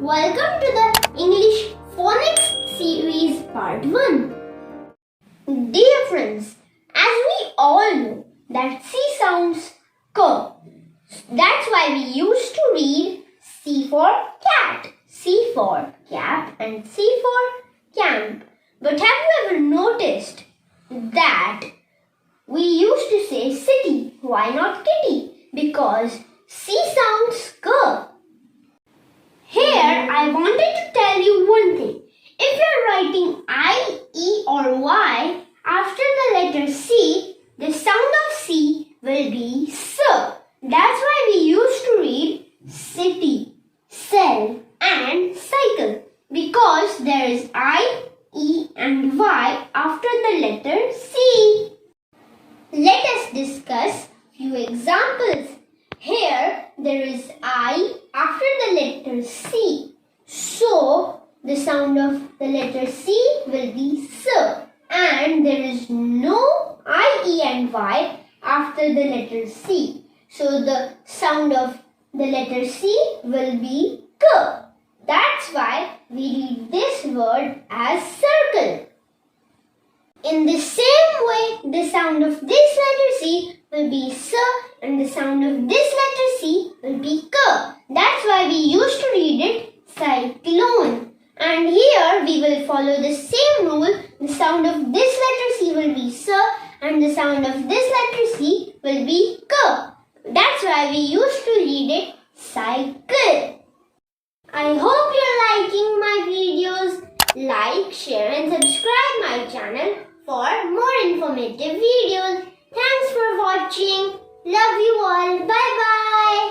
Welcome to the English Phonics series part 1. Dear friends, as we all know that C sounds K. That's why we used to read C for cat, C for cap and C for camp. But have you ever noticed that we used to say city? Why not kitty? Because C sounds K. Here, I wanted to tell you one thing. If you're writing I, E or Y after the letter C, the sound of C will be S. That's why we used to read city, cell and cycle, because there is I, E and Y after the letter C. Let us discuss few examples. Here there is I after the letter C. So the sound of the letter C will be S. And there is no I, E and Y after the letter C. So the sound of the letter C will be K. That's why we read this word as circle. In the same way, the sound of this letter C will be S and the sound of this letter C will be K. That's why we used to read it cyclone. And here we will follow the same rule. The sound of this letter C will be S and the sound of this letter C will be K. That's why we used to read it cycle. I hope you're liking my videos. Like, share and subscribe my channel for more informative videos. Thanks for watching. Love you all. Bye bye.